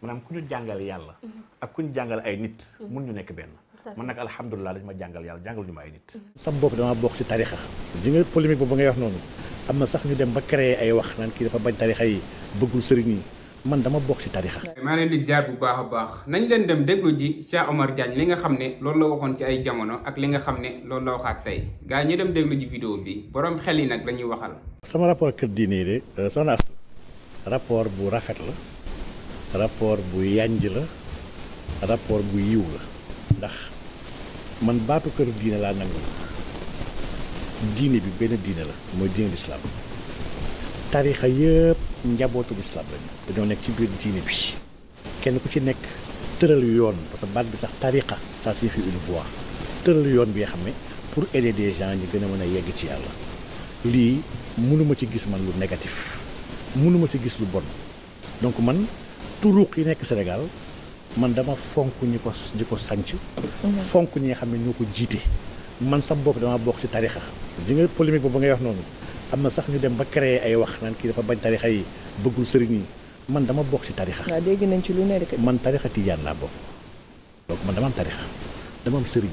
maanaam ku ñu jàngal yàlla ak ku ñu jàngal ay nit mun ñu nekk benn man nag alhamdulilah dañu ma jàngal yàlla jàngal ñu ma ay nit sama bopp dama bokk si tarixa ji nga polémique boobu ngay wax noonu am na sax ñu dem ba créer ay wax naan kii dafa bañ tarixa yi bëggul sëriñ yi man dama bokk si tarixa maa leen di ziar bu baax a baax nañ leen dem déglu ji Cheikh Omar Diagne li nga xam ne loolu la waxoon ci ay jamono ak li nga xam ne loolu la waxaat tey gars ñi dem déglu ji vidéo bi borom xel yi nag la ñuy waxal. sama rapport kër diine yi de soxna Astu rapport bu rafet la rapport bu yànj la rapport bu yiw la ndax man baatu kër diine laa nangu diine bi benn diine la mooy diine lislaam tarixa yëpp njabootu lislaam lañu dañoo nekk ci biir diine bi kenn ku ci nekk tëral yoon parce que baat bi sax tarixa ça signifie une voie tëral yoon bi nga xam ne pour aider des gens ñi gën a mën a yegg ci yàlla lii mënuma ci gis man lu négatif mënuma ci gis lu bon donc man turuq yi nekk Sénégal man dama fonk ñi ko sanc fonk ñi nga xam ne ñoo ko jiite man sa bopp dama bokk ci tarixa ji nga polémique boobu ngay wax noonu am na sax ñu dem ba créer ay wax naan kii dafa bañ tarixa yi bëggul sëriñ yi man dama bokk ci tarixa waaw dégg nañ ci lu ne rek man tarixa tijaan laa bokk donc man dama am tarixa dama am sëriñ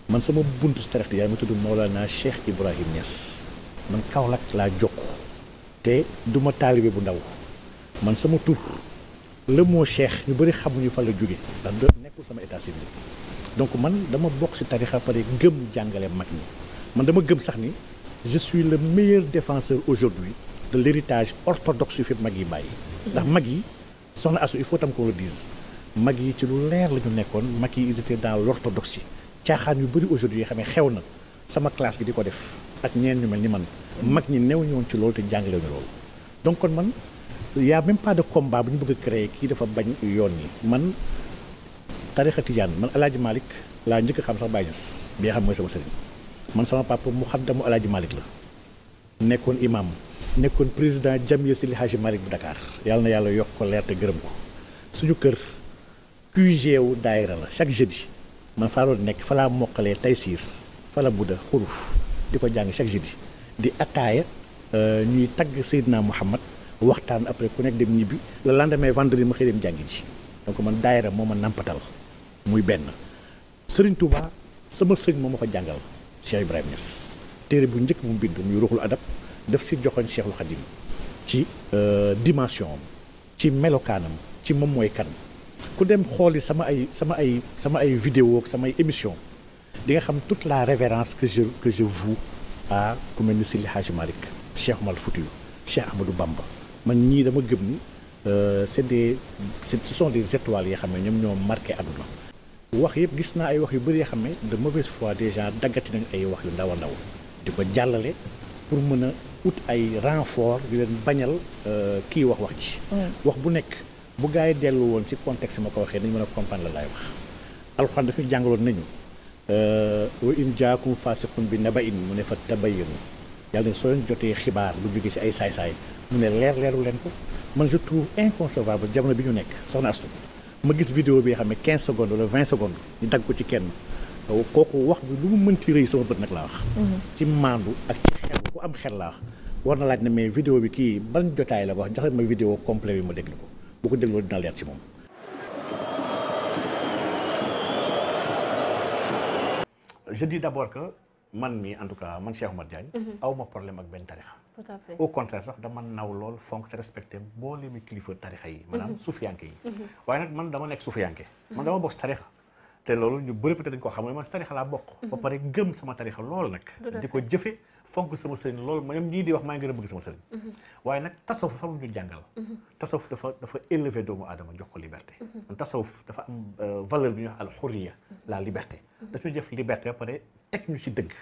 man sama buntu si tarixa tijaan mi tudd Maolana Cheikh Ibrahim Niass man Kaolack laa jokk te du ma taalibe bu ndaw man sama tur le mot cheikh ñu bëri xamuñu fa la jóge ndax nekkul sama état civil donc man dama bokk ci tarixa pare gëm jàngale mag ñi man dama gëm sax ni je suis le meilleur défenseur aujourd'hui de l'héritage orthodoxe yu fi mag yi bàyyi ndax mag yi soxna Asu il faut tam qu'on le dise mag yi ci lu leer la ñu nekkoon mag yi ils étaient dans l'orthodoxie caaxaan yu bëri aujourd'hui yoo xam ne xew na sama classe gi di ko def ak ñeen ñu mel ni man mag ñi new ñoon ci loolu te jàngale ñu loolu donc kon man y a même pas de combat bu ñu bëgg a créer kii dafa bañ yoon yi man tarixa tijaan man Alaaji Malick laa njëkk xam sax Baye Niass bi nga xam mooy sama sëriñ man sama papa mu xaddamu Alaaji Malick la nekkoon imam nekkoon président Jamiya Seydi Hadji Malick bu Dakar yàlla na yàlla yokk ko leer te gërëm ko suñu kër QG wu daayira la chaque jeudi man faa doon nekk fa laa mokkalee Taysiir fa la budda xuruf di ko jàng chaque jeudi di attaaya ñuy tagg Seydina Muhammad waxtaan après ku nekk dem ñibbi le lendemain vendredi ma xëy dem jàngi ji donc man daayira moo ma nampatal muy benn Serigne Touba sama sëriñ moo ma ko jàngal Cheikh Ibrahima Niass téere bu njëkk mu bind muy ruuxul adab def si joxoñ Cheikhul Khadim ci dimension am ci melokaanam ci moom mooy kan ku dem xooli sama ay vidéo ak samay émission di nga xam toute la révérence que je voue à ku mel ni Seydi Hadji Malick Cheikh Oumar Foutiyou Cheikh Ahmadou Bamba man ñii dama gëm ni ce sont des étoiles yoo xam ne ñoom ñoo marqué àdduna wax yëpp gis naa ay wax yu bëri yoo xam ne de mauvaise foi des gens daggati nañ ay wax yu ndaw a ndaw di ko jàllale pour mën a ut ay renfort di leen bañal kii wax ji wax bu nekk bu gaa yi dellu woon ci contexte ma ko waxee nañ mën a comprendre la laay wax alxuraan dafa jàngaloon nañu wa in jaakum faasiqun bi naba'in mu ne fa tabayyanu yàlla ne soo leen jotee xibaar bu jógee ci ay saay-saay mu ne leeru leen ko man je trouve inconcevable jamono bi ñu nekk soxna Astu ma gis vidéo bi nga xam ne 15 secondes wala 20 secondes ñu dagg ko ci kenn kooku wax bi lu mu mënti rëy sama bët nag laa wax ci maandu ak ci xel ku am xel laa wax war na laaj ne mais vidéo bi kii ban jotaay la ko wax jox leen ma vidéo complet bi ma déglu ko bu ko dégloo dina leer ci moom je dis d'abord que man mi en tout cas man Cheikh Omar Diagne aw ma problème ak benn tarixa tout à fait au contraire sax dama naw lool fonk te respecté boo leen kilifa tarixa yi maanaam suufiyanke yi waaye nag man dama nekk suufiyanke man dama bokk si tarixa te loolu ñu bëri peut-être dañ ko xam ne man si tarixa laa bokk ba pare gëm sama tarixa lool nag di ko jëfe fonk sama sëriñ loolu ma ñoom ñii di wax maa ngi gën a bëgg sama sëriñ waaye nag tasawuf dafa am ñu jàngal tasawuf dafa élevé doomu aadama jox ko liberté man tasawuf dafa am valeur bi ñuy wax al xurriya la liberté dañu def liberté ba pare teg ñu ci dëgg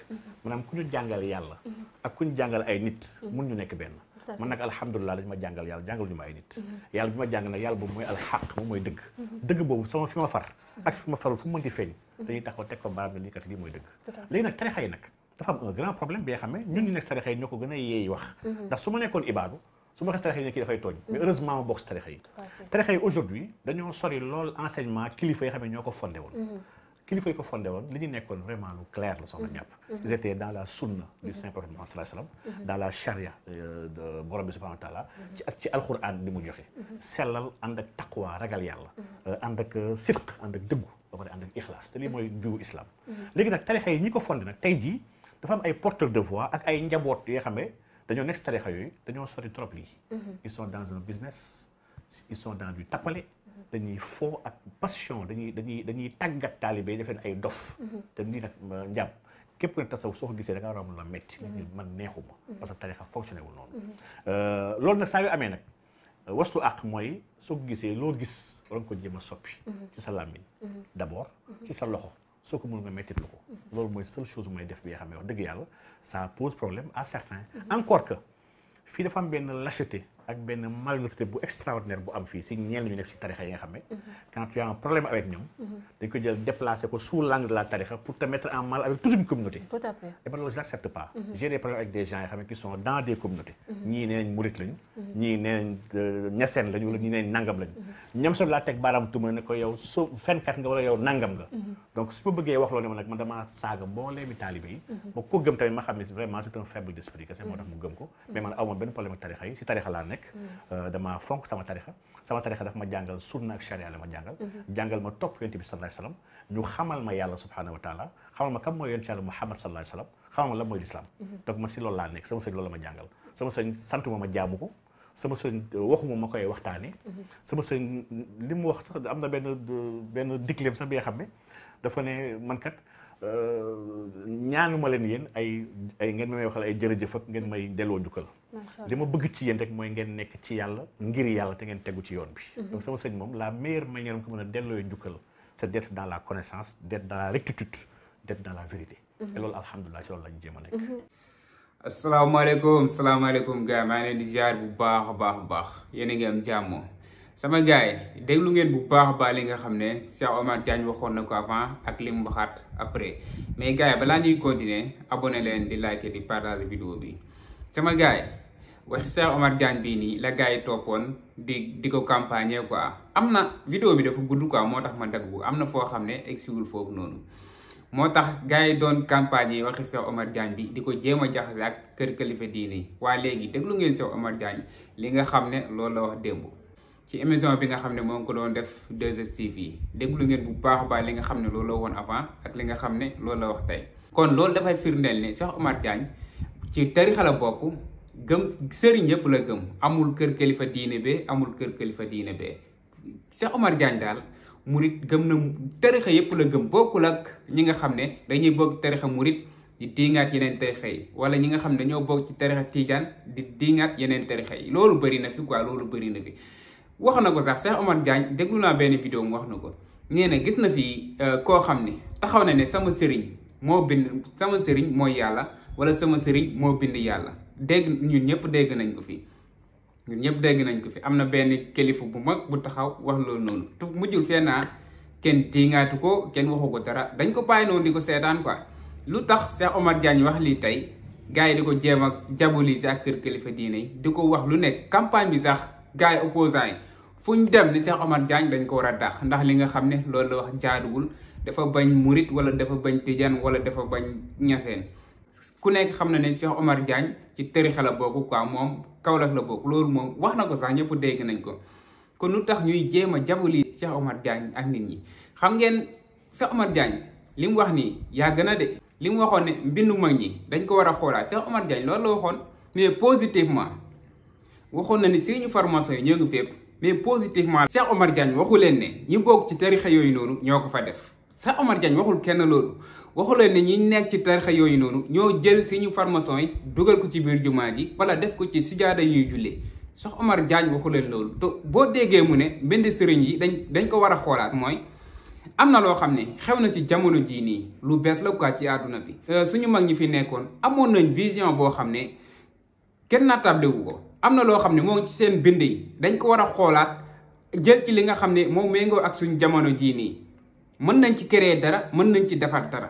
maanaam ku ñu jàngal yàlla ak ku ñu jàngal ay nit mun ñu nekk benn man nag alhamdulilah dañu ma jàngal yàlla jàngal ñu ma ay nit yàlla bi ma jàng nag yàlla boobu mooy alxaq moom mooy dëgg dëgg boobu sama fi ma far ak fi ma farul fu mu mën di feeñ dañuy taxaw teg ko baam ne lii kat lii mooy dëgg léegi nag tarixa yi nag dafa am un grand problème bi nga xam ne ñun ñu nekk tarixa yi ñoo ko gën a yeey wax ndax su ma nekkoon ibaadu su ma xes tarixa yi ne kii dafay tooñ mais heureusement ma bokk si tarixa yi tarixa yi aujourd'hui dañoo sori lool enseignement kilifa yi xam ne ñoo ko fondé woon kilifa yi ko fondé woon li ñu nekkoon vraiment lu clair la soxna ñàpp. Ils étaient dans la sunna du saint prophète sallallahu alayhi wa sallam, dans la charia de borom bi subhanahu wa taala, ci ak ci alquran li mu joxe. sellal ànd ak taqwa ragal yàlla. ànd ak sidq ànd ak dëggu ba pare ànd ak ixlaas te lii mooy biu islam. léegi nag tarixa yi ñi ko fondé nag tey jii dafa am ay porteurs de voix ak ay njaboot yoo xam ne dañoo nekk si tarixa yooyu dañoo sori trop lii. Ils sont dans un business, ils sont dans du tappale. dañuy foo ak passion dañuy tàggat taalibe yi defeen ay dof. te nii nag njàpp képp ku ne tasawuf soo ko gisee da nga war a mun la metti man neexuma parce que tarixa fonctionné wul noonu. loolu nag saa yu amee nag waslu àq mooy soo ko gisee loo gis war nga ko jéem a soppi. ci sa làmmiñ d'abord ci sa loxo soo ko mën nga mettit lu ko. loolu mooy seule chose mooy def bi nga xam ne wax dëgg yàlla ça pose problème à certains. encore que fii dafa am benn lâcheté ak benn malhonnêteté bu extraordinaire bu am fii si ñenn ñu nekk si tarixa yi nga xam ne quand tu as un problème avec ñoom dañ ko jël déplacer ko sous l'angle de la tarixa pour te mettre en mal avec toute une communauté. Tout à fait. Et ben loolu j'accepte pas. J'ai des problèmes avec des gens yoo xam ne qui sont dans des communautés. ñii nee nañ murit lañ ñii nee nañ ñaseen lañ wala ñii nee nañ nangam lañ ñoom sax laa teg baaraam tuma ne ko yow so fenkat nga wala yow nangam nga. donc su ma bëggee wax loolu ne ma nag man damaa saaga mbooleemi taalibe yi ba ko gëm tamit ma xam ne vraiment c'est un faible d'esprit que c'est moo tax mu gëm ko mais man aw ma benn problème ak tarixa yi si tarixa laa nekk. dama fonk sama tarixa daf ma jàngal sunna ak sharia la ma jàngal ma topp yonent bi sallallahu alayhi wasallam ñu xamal ma yàlla subhanahu wa taala xamal ma kam mooy yonent yàlla Muhammad sallallahu alayhi wasallam xamal ma lan mooy l'islam. donc ma si loolu laa nekk sama sëñ loolu la ma jàngal sama sëñ santuma ma jaamu ko sama sëñ waxuma ma koy waxtaane sama sëñ li mu wax sax am na benn digleem sax bi nga xam ne dafa ne man kat ñaanuma leen yéen ay ngeen may waxal ay jërëjëf ak ngeen may delloo njukkal. li ma bëgg ci yéen rek mooy ngeen nekk ci yàlla ngir yàlla te ngeen tegu ci yoon bi. donc sama sëñ moom la meilleure manière ko mën a delloo njukkal c'est d'être dans la connaissance d'être dans la rectitude d'être dans la vérité. et loolu alhamdulilah ci loolu lañu jéem a nekk. salaamaaleykum gars maa ngi leen di ziar bu baax a baax yéen a ngi am jàmm sama gars yi déglu ngeen bu baax a baax li nga xam ne Cheikh Omar Diagne waxoon na ko avant ak li mu waxaat après mais gars yi balaa ñuy continuer abonné leen di liker di partager vidéo bi sama gars yi waxi Cheikh Omar Diagne bii nii la gars yi toppoon di ko campagne quoi am na vidéo bi dafa gudd quoi moo tax ma daggu am na foo xam ne egsiwul foofu noonu moo tax gars yi doon campagne yi waxi Cheikh Omar Diagne bi di ko jéem a jaxase ak kër kilifa diine yi waa léegi déglu ngeen Cheikh Omar Diagne li nga xam ne loolu la wax démb ci émission bi nga xam ne moo ngi ko doon def 2STV yi déglu ngeen bu baax a baax li nga xam ne loolu la woon avant ak li nga xam ne loolu la wax tey kon loolu dafay firndeel ne Cheikh Omar Diagne ci tarixa la bokk gëm sëriñ yëpp la gëm amul kër kilifa diine bee amul kër kilifa diine bee Cheikh Omar Diagne daal murit gëm na tarixa yëpp la gëm bokkul ak ñi nga xam ne dañuy bokk tarixa murit di diingaat yeneen tarixa yi wala ñi nga xam ne dañoo bokk ci tarixa tijaan di diingaat yeneen tarixa yi loolu bëri na fi quoi loolu bëri na fi wax na ko sax Cheikh Omar Diagne déglu naa benn vidéo mu wax na ko nee na gis na fi koo xam ne taxaw na ne sama sëriñ moo bind sama sëriñ mooy yàlla wala sama sëriñ moo bind yàlla dégg ñun ñëpp dégg nañ ko fi am na benn kilifa bu mag bu taxaw wax loolu noonu te mujjul fee naa kenn diingaatu ko kenn waxu ko dara dañ ko bàyyi noonu di ko seetaan quoi lu tax Cheikh Omar Diagne wax lii tey gars yi di ko jéem a diaboliser ak kër kilifa diine yi di ko wax lu nekk campagne bi sax gars yi opposants yi fu ñu dem ni Cheikh Omar Diagne dañ ko war a dàq ndax li nga xam ne loolu la wax jaaduwul dafa bañ murit wala dafa bañ tijaan wala dafa bañ ñaseen ku nekk xam na ne Cheikh Omar Diagne ci tarixa la bokk quoi moom Kaolack la bokk loolu moom wax na ko sax ñëpp dégg nañ ko kon lu tax ñuy jéem a jaboli Cheikh Omar Diagne ak nit ñi xam ngeen Cheikh Omar Diagne li mu wax nii yàgg na de li mu waxoon ne mbindu mag ñi dañ ko war a xoolaat Cheikh Omar Diagne loolu la waxoon mais positivement waxoon na ni suñu formation yi ñoo ngi fépp mais positivement Cheikh Omar Diagne waxu leen ne ñi bokk ci tarixa yooyu noonu ñoo ko fa def Cheikh Omar Diagne waxul kenn loolu waxu leen ne ñi nekk ci tarixa yooyu noonu ñoo jël suñu formation yi dugal ko ci biir jumaa ji wala def ko ci sijaada ñuy jullee Cheikh Omar Diagne waxu leen loolu te boo déggee mu ne mbind sëriñ yi dañ ko war a xoolaat mooy am na loo xam ne xew na ci jamono jii nii lu bees la quoi ci àdduna bi suñu mag ñi fi nekkoon amoon nañ vision boo xam ne kenn naatable wu ko am na loo xam ne moo ngi ci seen bind yi dañ ko war a xoolaat jël ci li nga xam ne moom méngoo ak suñu jamono jii nii mën nañ ci créer dara mën nañ ci defar dara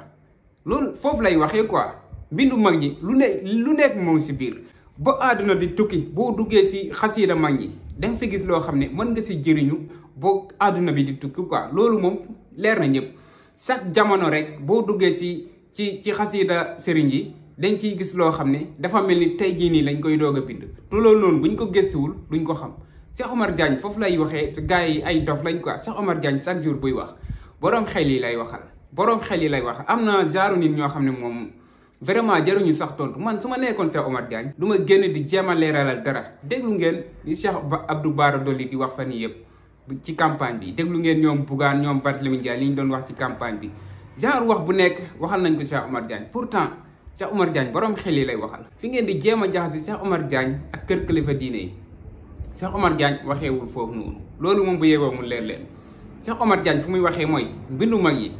loolu foofu lay waxee quoi bindu mag ñi lu nekk moom si biir ba àdduna di tukki boo duggee si xasiida mag ñi danga fi gis loo xam ne mën nga si jëriñu boo àdduna bi di tukki quoi loolu moom leer na ñëpp chaque jamono rek boo duggee ci xasida sëriñ yi dañ ciy gis loo xam ne dafa mel ni tey jii nii lañ koy doog a bind te loolu noonu buñ ko gëstuwul duñ ko xam. Cheikh Omar Diagne foofu lay waxee gars yi ay dof lañ quoi. Cheikh Omar Diagne chaque jour buy wax boroom xel yi lay waxal am na genre nit ñoo xam ne moom vraiment jaruñu sax tontu. man su ma nekkoon Cheikh Omar Diagne du ma génn di jéem a leeralal dara. déglu ngeen li Cheikh Abdou Bara Dolly di wax fan yii yëpp ci campagne bi, déglu ngeen ñoom Bougane ñoom Barthélémy Dias li ñu doon wax ci campagne bi. genre wax bu nekk waxal nañ ko Cheikh Omar Diagne. pourtant Cheikh Omar Diagne borom xel yi lay waxal. fi ngeen di jéem a jaxase Cheikh Omar Diagne ak kër kilifa diine yi, Cheikh Omar Diagne waxeewul foofu noonu. loolu moom bu yeboo mu leer leen. Cheikh Omar Diagne fu muy waxee mooy mbindu mag yi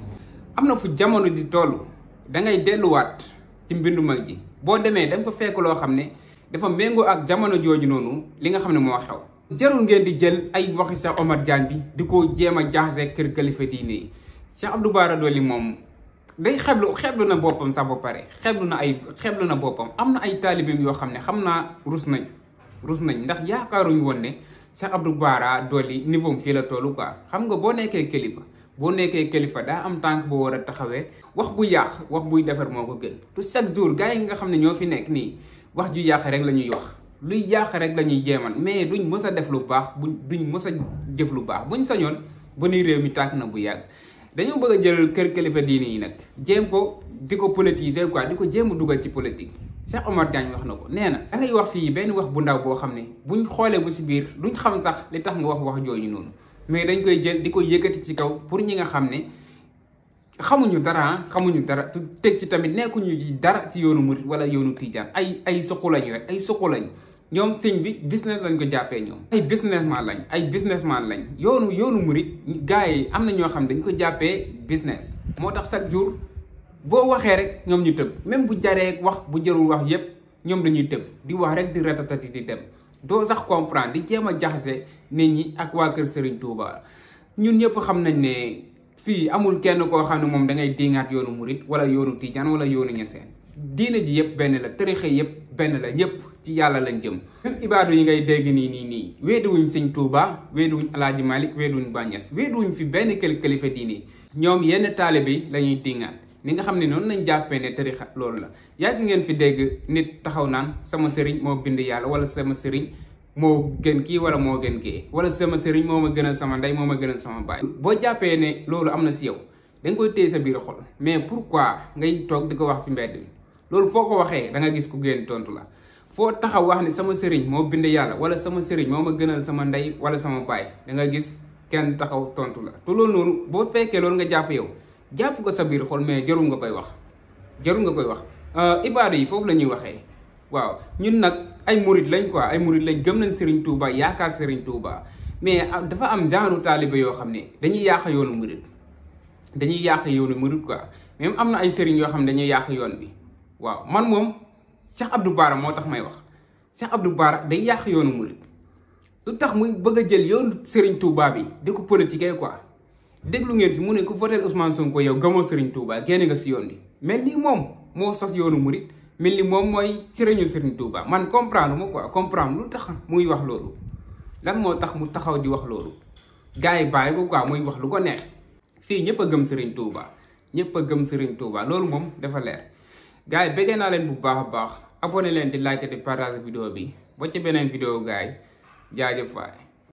am na fu jamono di toll da ngay delluwaat ci mbindu mag ji. boo demee da nga fa fekk loo xam ne dafa méngoo ak jamono jooju noonu li nga xam ne moo xew. jarul ngeen di jël ay waxi Cheikh Omar Diagne bi di ko jéem a jaxase kër kilifa diine yi. Cheikh Abdou Bara Dolly moom day xeblu na boppam sax ba pare xeblu na boppam. am na ay taalibeem yoo xam ne xam naa rus nañ ndax yaakaaruñu woon ne Cheikh Abdou Bara Dolly niveau fii la tollu quoi. xam nga boo nekkee kilifa daa am tànk boo war a taxawee. wax bu yàq wax buy defar moo ko gën. tout chaque jour gars yi nga xam ne ñoo fi nekk nii wax ju yàq rek la ñuy wax luy yàq rek la ñuy jéeman mais duñ mës a def lu baax duñ mës a jëf lu baax. buñ sañoon ba ni réew mi tànk na bu yàgg. dañoo bëgg a jël kër kilifa diine yi nag jéem ko di ko politiser quoi, di ko jéem a dugal ci politique. Cheikh Omar Diagne wax na ko nee na da ngay wax fii benn wax bu ndaw boo xam ne buñ xoolee bu si biir duñ xam sax li tax nga wax jooju noonu, mais dañ koy jël di ko yëkkati ci kaw pour ñi nga xam ne xamuñu dara teg ci tamit nekkuñu ci dara ci yoonu murit wala yoonu tijaan. ay suqu lañ rek ay suqu lañ. ñoom sëñ bi business lañ ko jàppee ñoom. ay businessman lañ yoonu murit gars yi am na ñoo xam dañ ko jàppee business. moo tax chaque jour boo waxee rek ñoom ñu tëb même bu jaree wax bu jarul wax yépp ñoom dañuy tëb di wax rek di ratatati di dem doo sax comprendre di jéem a jaxase nit ñi ak waa kër Serigne Touba. ñun ñëpp xam nañ ne fii amul kenn koo xam ne moom da ngay diŋaat yoonu murit wala yoonu tijaan wala yoonu ñeseen. diine ji yëpp benn la, tarixa yëpp benn la, ñëpp ci yàlla lañ jëm. même ibaadu yi ngay dégg nii weddiwuñ Sëñ Touba, weddiwuñ Alaaji Malik, weddiwuñ Baay Ñas, weddiwuñ fi benn kilifa diine. ñoom yenn taalibe yi la ñuy diŋaat. ni nga xam ne noonu lañ jàppee ne tarixa loolu la. yàgg ngeen fi dégg nit taxaw naan sama sëriñ moo bind yàlla wala sama sëriñ moo gën kii wala moo gën kii wala sama sëriñ moo ma gënal sama ndey moo ma gënal sama baay. boo jàppee ne loolu am na si yow da nga koy téye sa biir xol, mais pourquoi ngay toog di ko wax si mbedd mi. loolu foo ko waxee da nga gis ku génn tontu la. foo taxaw wax ne sama sëriñ moo bind yàlla wala sama sëriñ moo ma gënal sama ndey wala sama baay da nga gis kenn taxaw tontu la. te loolu noonu boo fekkee loolu nga jàpp yow jàpp ko sa biir xol, mais jarul nga koy wax. ibaadu yi foofu la ñuy waxee. waaw ñun nag ay murit lañ quoi, ay murit lañ, gëm nañ Serigne Touba, yaakaar Serigne Touba, mais dafa am genre taalibe yoo xam ne dañuy yàq yoonu murit quoi. même am na ay sëriñ yoo xam ne dañuy yàq yoon bi. waaw man moom Cheikh Abdou Bara moo tax may wax. Cheikh Abdou Bara day yàq yoonu murit. lu tax muy bëgg a jël yoonu Serigne Touba bi di ko politiquer quoi. déglu ngeen fi mu ne ku votel Ousmane Sonko yow gëmoo Serigne Touba, génne nga si yoon bi. mel ni moom moo sos yoonu murit, mel ni moom mooy sëriñu Serigne Touba. man comprendre lu tax muy wax loolu. lan moo tax mu taxaw di wax loolu. gars yi bàyyi ko quoi muy wax lu ko neex. fii ñëpp a gëm Serigne Touba, loolu moom dafa leer. gars yi bëggee naa leen bu baax a baax, abonné leen di like di partage vidéo bi ba ci beneen vidéo gars yi jaajëf waay.